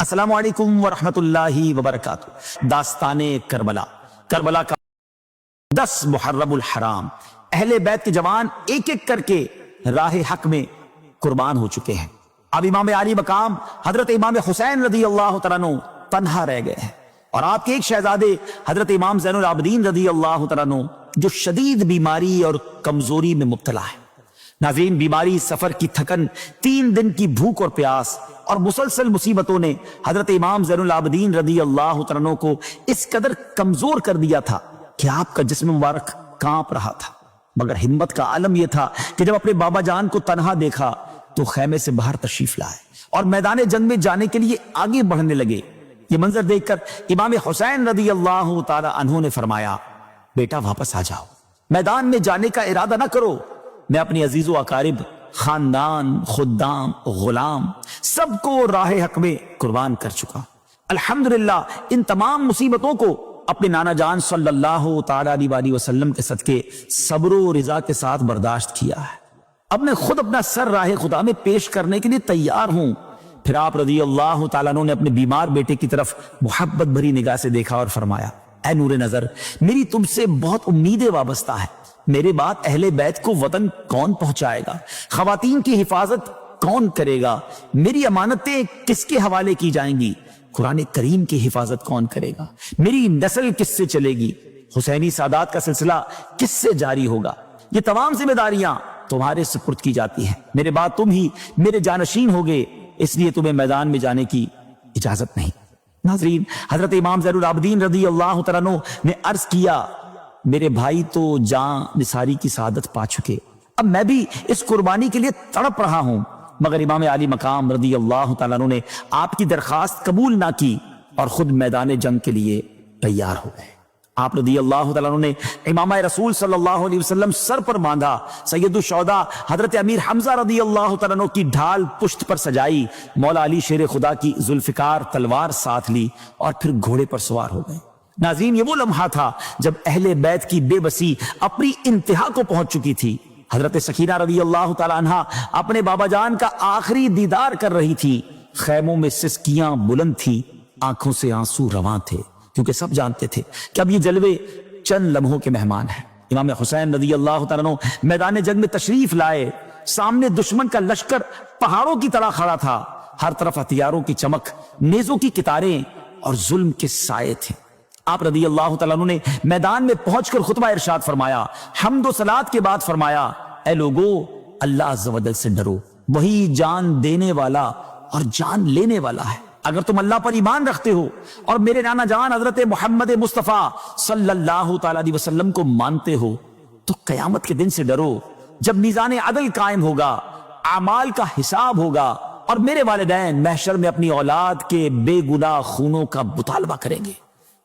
السلام علیکم ورحمۃ اللہ وبرکاتہ۔ داستان کربلا، کربلا کا 10 محرم الحرام، اہل بیت کے جوان ایک ایک کر کے راہ حق میں قربان ہو چکے ہیں۔ اب امام علی مقام حضرت امام حسین رضی اللہ تعالیٰ عنہ تنہا رہ گئے ہیں، اور آپ کے ایک شہزادے حضرت امام زین العابدین رضی اللہ تعالیٰ عنہ جو شدید بیماری اور کمزوری میں مبتلا ہے۔ ناظرین، بیماری، سفر کی تھکن، 3 دن کی بھوک اور پیاس اور مسلسل مصیبتوں نے حضرت امام زین العابدین رضی اللہ تعالیٰ عنہ کو اس قدر کمزور کر دیا تھا کہ آپ کا جسم مبارک کانپ رہا تھا۔ مگر ہمت کا عالم یہ تھا کہ جب اپنے بابا جان کو تنہا دیکھا تو خیمے سے باہر تشریف لائے اور میدان جنگ میں جانے کے لیے آگے بڑھنے لگے۔ یہ منظر دیکھ کر امام حسین رضی اللہ تعالی عنہ نے فرمایا، بیٹا واپس آ جاؤ، میدان میں جانے کا ارادہ نہ کرو، میں اپنی عزیز و اقارب، خاندان، خدام، غلام سب کو راہ حق میں قربان کر چکا۔ الحمدللہ ان تمام مصیبتوں کو اپنے نانا جان صلی اللہ تعالی علیہ وسلم کے صدقے صبر و رضا کے ساتھ برداشت کیا ہے۔ اب میں خود اپنا سر راہ خدا میں پیش کرنے کے لیے تیار ہوں۔ پھر آپ رضی اللہ تعالیٰ عنہ نے اپنے بیمار بیٹے کی طرف محبت بھری نگاہ سے دیکھا اور فرمایا، اے نور نظر، میری تم سے بہت امیدیں وابستہ ہیں۔ میرے بعد اہل بیت کو وطن کون پہنچائے گا؟ خواتین کی حفاظت کون کرے گا؟ میری امانتیں کس کے حوالے کی جائیں گی؟ قرآن کریم کی حفاظت کون کرے گا؟ میری نسل کس سے چلے گی؟ حسینی سادات کا سلسلہ کس سے جاری ہوگا؟ یہ تمام ذمہ داریاں تمہارے سپرد کی جاتی ہیں۔ میرے بعد تم ہی میرے جانشین ہوگے، اس لیے تمہیں میدان میں جانے کی اجازت نہیں۔ ناظرین، حضرت امام زین العابدین رضی اللہ تعالیٰ عنہ نے عرض کیا، میرے بھائی تو جان نثاری کی سعادت پا چکے، اب میں بھی اس قربانی کے لیے تڑپ رہا ہوں۔ مگر امام علی مقام رضی اللہ تعالیٰ عنہ نے آپ کی درخواست قبول نہ کی اور خود میدان جنگ کے لیے تیار ہو گئے۔ آپ رضی اللہ تعالیٰ عنہ نے امام رسول صلی اللہ علیہ وسلم سر پر باندھا، سید الشہداء حضرت امیر حمزہ رضی اللہ تعالیٰ عنہ کی ڈھال پشت پر سجائی، مولا علی شیر خدا کی ذوالفقار تلوار ساتھ لی اور پھر گھوڑے پر سوار ہو گئے۔ ناظرین، یہ وہ لمحہ تھا جب اہل بیت کی بے بسی اپنی انتہا کو پہنچ چکی تھی۔ حضرت سکینہ رضی اللہ تعالی عنہا اپنے بابا جان کا آخری دیدار کر رہی تھی۔ خیموں میں سسکیاں بلند تھی، آنکھوں سے آنسو رواں تھے، کیونکہ سب جانتے تھے کہ اب یہ جلوے چند لمحوں کے مہمان ہیں۔ امام حسین رضی اللہ تعالیٰ عنہ میدان جنگ میں تشریف لائے۔ سامنے دشمن کا لشکر پہاڑوں کی طرح کھڑا تھا، ہر طرف ہتھیاروں کی چمک، نیزوں کی کتاریں اور ظلم کے سائے تھے۔ آپ رضی اللہ تعالیٰ عنہ نے میدان میں پہنچ کر خطبہ ارشاد فرمایا، حمد و صلات کے بعد فرمایا، اے لوگو، اللہ عز و جل سے ڈرو، وہی جان دینے والا اور جان لینے والا ہے۔ اگر تم اللہ پر ایمان رکھتے ہو اور میرے نانا جان حضرت محمد مصطفیٰ صلی اللہ تعالیٰ علیہ وسلم کو مانتے ہو تو قیامت کے دن سے ڈرو، جب میزان عدل قائم ہوگا، اعمال کا حساب ہوگا اور میرے والدین محشر میں اپنی اولاد کے بے گناہ خونوں کا مطالبہ کریں گے۔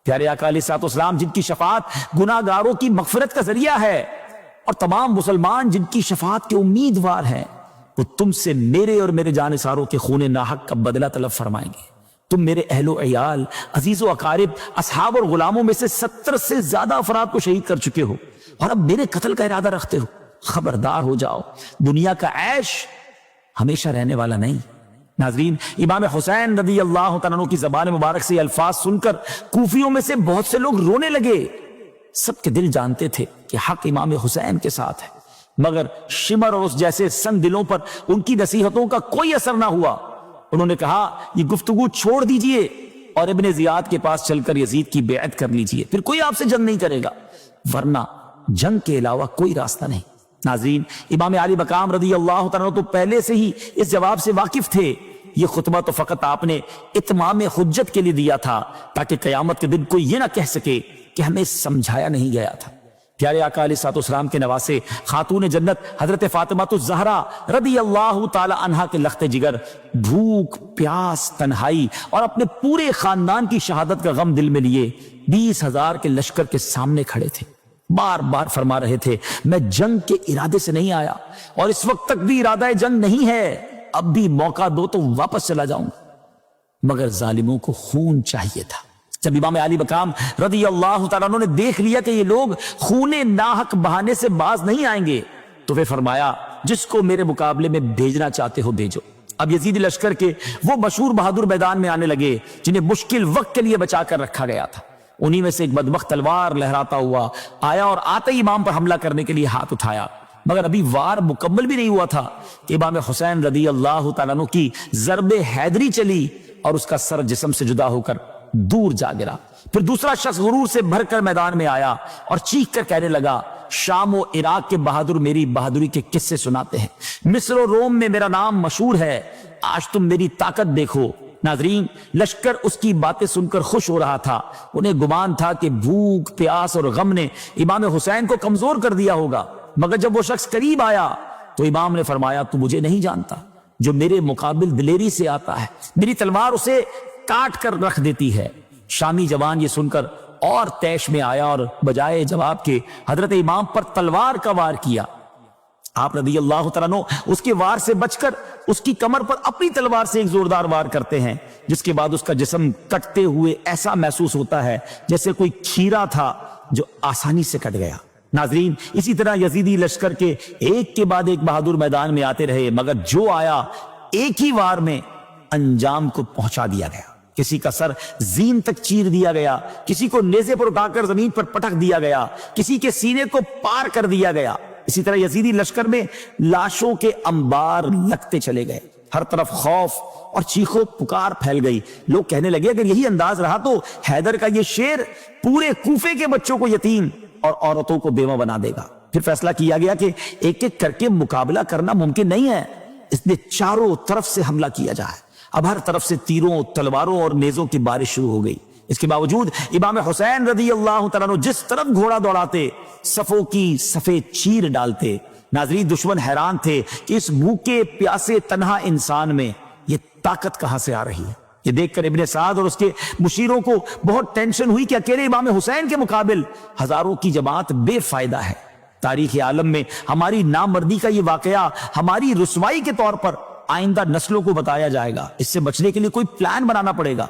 پیارے آقا علیہ الصلوۃ والسلام جن کی شفاعت گناہ گاروں کی مغفرت کا ذریعہ ہے، اور تمام مسلمان جن کی شفاعت کے امیدوار ہیں، وہ تم سے میرے اور میرے جانثاروں کے خون ناحق کا بدلہ طلب فرمائیں گے۔ تم میرے اہل و عیال، عزیز و اقارب، اصحاب اور غلاموں میں سے 70 سے زیادہ افراد کو شہید کر چکے ہو، اور اب میرے قتل کا ارادہ رکھتے ہو۔ خبردار ہو جاؤ، دنیا کا عیش ہمیشہ رہنے والا نہیں۔ ناظرین، امام حسین رضی اللہ تعالیٰ عنہ کی زبان مبارک سے الفاظ سن کر کوفیوں میں سے بہت سے لوگ رونے لگے۔ سب کے دل جانتے تھے کہ حق امام حسین کے ساتھ ہے، مگر شمر اور اس جیسے سن دلوں پر ان کی نصیحتوں کا کوئی اثر نہ ہوا۔ انہوں نے کہا، یہ گفتگو چھوڑ دیجئے اور ابن زیاد کے پاس چل کر یزید کی بیعت کر لیجئے، پھر کوئی آپ سے جنگ نہیں کرے گا، ورنہ جنگ کے علاوہ کوئی راستہ نہیں۔ ناظرین، امام علی مقام رضی اللہ تعالیٰ تو پہلے سے ہی اس جواب سے واقف تھے۔ یہ خطبہ تو فقط آپ نے اتمام حجت کے لیے دیا تھا، تاکہ قیامت کے دن کوئی یہ نہ کہہ سکے کہ ہمیں سمجھایا نہیں گیا تھا۔ پیارے آقا علیہ الصلوۃ والسلام کے نواسے خاتون جنت حضرت فاطمہ الزہرا رضی اللہ تعالی عنہا کے لخت جگر بھوک، پیاس، تنہائی اور اپنے پورے خاندان کی شہادت کا غم دل میں لیے 20,000 کے لشکر کے سامنے کھڑے تھے۔ بار بار فرما رہے تھے، میں جنگ کے ارادے سے نہیں آیا اور اس وقت تک بھی ارادہ جنگ نہیں ہے، اب بھی موقع دو تو واپس چلا جاؤں، مگر ظالموں کو خون چاہیے تھا۔ جب امام علی مقام رضی اللہ تعالیٰ عنہ نے دیکھ لیا کہ یہ لوگ خون ناحق بہانے سے باز نہیں آئیں گے، تو وہ فرمایا، جس کو میرے مقابلے میں بھیجنا چاہتے ہو بھیجو۔ اب یزیدی لشکر کے وہ مشہور بہادر میدان میں آنے لگے جنہیں مشکل وقت کے لیے بچا کر رکھا گیا تھا. انہی میں سے ایک بدبخت تلوار لہراتا ہوا آیا اور آتے ہی امام پر حملہ کرنے کے لیے ہاتھ اٹھایا، مگر ابھی وار مکمل بھی نہیں ہوا تھا کہ امام حسین رضی اللہ تعالیٰ عنہ کی ضرب حیدری چلی اور اس کا سر جسم سے جدا ہو کر دور جا گرا. پھر دوسرا شخص غرور سے بھر کر میدان میں آیا اور چیخ کر کہنے لگا، شام و عراق کے بہادر میری بہادری کے قصے سناتے ہیں، مصر و روم میں میرا نام مشہور ہے، آج تم میری طاقت دیکھو. ناظرین، لشکر اس کی باتیں سن کر خوش ہو رہا تھا. انہیں گمان تھا کہ بھوک، پیاس اور غم نے امام حسین کو کمزور کر دیا ہوگا، مگر جب وہ شخص قریب آیا تو امام نے فرمایا، تو مجھے نہیں جانتا، جو میرے مقابل دلیری سے آتا ہے میری تلوار اسے کاٹ کر رکھ دیتی ہے. شامی جوان یہ سن کر اور تیش میں آیا اور بجائے جواب کے حضرت امام پر تلوار کا وار کیا. آپ رضی اللہ تعالیٰ عنہ اس کے وار سے بچ کر اس کی کمر پر اپنی تلوار سے ایک زوردار وار کرتے ہیں، جس کے بعد اس کا جسم کٹتے ہوئے ایسا محسوس ہوتا ہے جیسے کوئی کھیرا تھا جو آسانی سے کٹ گیا. ناظرین، اسی طرح یزیدی لشکر کے ایک کے بعد ایک بہادر میدان میں آتے رہے، مگر جو آیا ایک ہی وار میں انجام کو پہنچا دیا گیا. کسی کا سر زین تک چیر دیا گیا، کسی کو نیزے پر اٹھا کر زمین پر پٹک دیا گیا، کسی کے سینے کو پار کر دیا گیا. اسی طرح یزیدی لشکر میں لاشوں کے انبار لگتے چلے گئے. ہر طرف خوف اور چیخو پکار پھیل گئی. لوگ کہنے لگے اگر یہی انداز رہا تو حیدر کا یہ شیر پورے کوفے کے بچوں کو یتیم اور عورتوں کو بیوہ بنا دے گا. پھر فیصلہ کیا گیا کہ ایک ایک کر کے مقابلہ کرنا ممکن نہیں ہے، اس لیے چاروں طرف سے حملہ کیا جائے. اب ہر طرف سے تیروں، تلواروں اور نیزوں کی بارش شروع ہو گئی. اس کے باوجود امام حسین رضی اللہ تعالیٰ عنہ جس طرف گھوڑا دوڑاتے صفوں کی صفیں چیر ڈالتے. ناظرین، دشمن حیران تھے کہ اس بھوکے پیاسے تنہا انسان میں یہ طاقت کہاں سے آ رہی ہے. یہ دیکھ کر ابن سعد اور اس کے مشیروں کو بہت ٹینشن ہوئی کہ اکیلے امام حسین کے مقابل ہزاروں کی جماعت بے فائدہ ہے. تاریخ عالم میں ہماری نامردی کا یہ واقعہ ہماری رسوائی کے طور پر آئندہ نسلوں کو بتایا جائے گا. اس سے بچنے کے لیے کوئی پلان بنانا پڑے گا.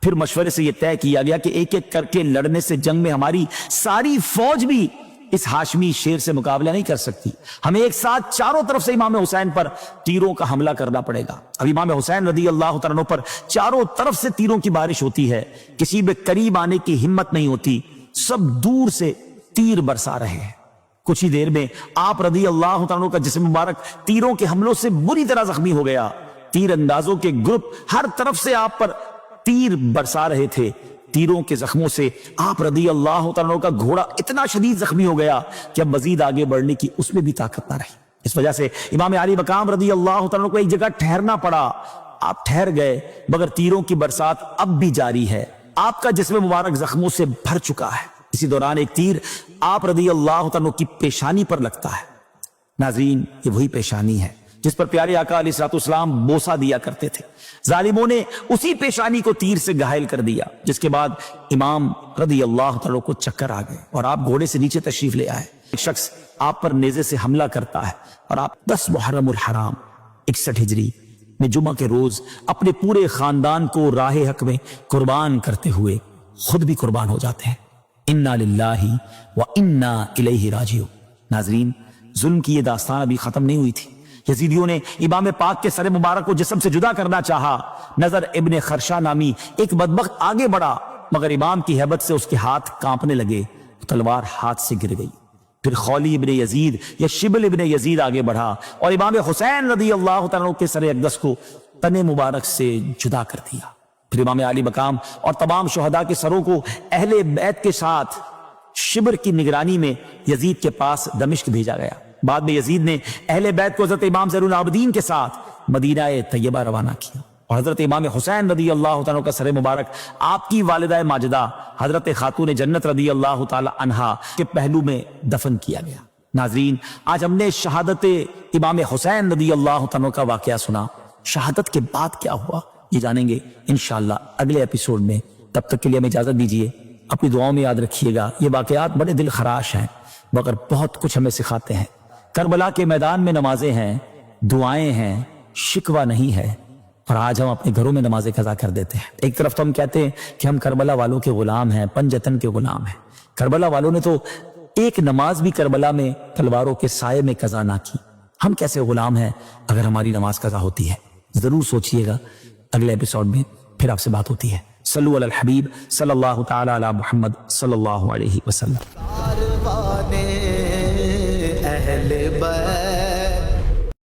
پھر مشورے سے یہ طے کیا گیا کہ ایک ایک کر کے لڑنے سے جنگ میں ہماری ساری فوج بھی اس ہاشمی شیر سے مقابلہ نہیں کر سکتی. ہمیں ایک ساتھ چاروں طرف سے امام حسین پر تیروں کا حملہ کرنا پڑے گا. اب امام حسین رضی اللہ تعالیٰ عنہ پر چاروں طرف سے تیروں کی بارش ہوتی ہے. کسی بھی قریب آنے کی ہمت نہیں ہوتی، سب دور سے تیر برسا رہے ہیں. کچھ ہی دیر میں آپ رضی اللہ تعالیٰ عنہ کا جسم مبارک تیروں کے حملوں سے بری طرح زخمی ہو گیا. تیر اندازوں کے گروپ ہر طرف سے آپ پر تیر برسا رہے تھے. تیروں کے زخموں سے آپ رضی اللہ تعالیٰ عنہ کا گھوڑا اتنا شدید زخمی ہو گیا کہ اب مزید آگے بڑھنے کی اس میں بھی طاقت نہ رہی. اس وجہ سے امام علی مقام رضی اللہ تعالیٰ عنہ کو ایک جگہ ٹھہرنا پڑا. آپ ٹھہر گئے، مگر تیروں کی برسات اب بھی جاری ہے. آپ کا جسم مبارک زخموں سے بھر چکا ہے. اسی دوران ایک تیر آپ رضی اللہ تعالیٰ عنہ کی پیشانی پر لگتا ہے. ناظرین، یہ وہی پیشانی ہے جس پر پیارے آقا علیہ الصلوۃ والسلام بوسہ دیا کرتے تھے. ظالموں نے اسی پیشانی کو تیر سے گھائل کر دیا، جس کے بعد امام رضی اللہ تعالیٰ کو چکر آ گئے اور آپ گھوڑے سے نیچے تشریف لے آئے. ایک شخص آپ پر نیزے سے حملہ کرتا ہے اور آپ 10 محرم الحرام 61 ہجری میں جمعہ کے روز اپنے پورے خاندان کو راہ حق میں قربان کرتے ہوئے خود بھی قربان ہو جاتے ہیں. انا للہ و انا الیہ راجعون. ناظرین، ظلم کی یہ داستان ابھی ختم نہیں ہوئی تھی. یزیدیوں نے امام پاک کے سر مبارک کو جسم سے جدا کرنا چاہا. نظر ابن خرشہ نامی ایک بدبخت آگے بڑھا، مگر امام کی ہیبت سے اس کے ہاتھ کانپنے لگے، تلوار ہاتھ سے گر گئی. پھر خولی ابن یزید یا شبل ابن یزید آگے بڑھا اور امام حسین رضی اللہ تعالیٰ کے سر اقدس کو تن مبارک سے جدا کر دیا. پھر امام علی مقام اور تمام شہداء کے سروں کو اہل بیت کے ساتھ شبر کی نگرانی میں یزید کے پاس دمشق بھیجا گیا. بعد میں یزید نے اہل بیت کو حضرت امام زین العابدین کے ساتھ مدینہ طیبہ روانہ کیا اور حضرت امام حسین رضی اللہ تعالیٰ کا سر مبارک آپ کی والدہ ماجدہ حضرت خاتون جنت رضی اللہ تعالی عنہا کے پہلو میں دفن کیا گیا. ناظرین، آج ہم نے شہادت امام حسین رضی اللہ تعالیٰ کا واقعہ سنا. شہادت کے بعد کیا ہوا یہ جانیں گے انشاءاللہ اگلے ایپیسوڈ میں. تب تک کے لیے ہمیں اجازت دیجیے. اپنی دعاؤں میں یاد رکھیے گا. یہ واقعات بڑے دل خراش ہیں مگر بہت کچھ ہمیں سکھاتے ہیں. کربلا کے میدان میں نمازیں ہیں، دعائیں ہیں، شکوہ نہیں ہے، اور آج ہم اپنے گھروں میں نمازیں قضا کر دیتے ہیں. ایک طرف تو ہم کہتے ہیں کہ ہم کربلا والوں کے غلام ہیں، پنجتن کے غلام ہیں. کربلا والوں نے تو ایک نماز بھی کربلا میں تلواروں کے سائے میں قضا نہ کی. ہم کیسے غلام ہیں اگر ہماری نماز قضا ہوتی ہے؟ ضرور سوچئے گا. اگلے ایپیسوڈ میں پھر آپ سے بات ہوتی ہے. صلو علی الحبیب صلی اللہ تعالی علی محمد صلی اللہ علیہ وسلم. اہل بیت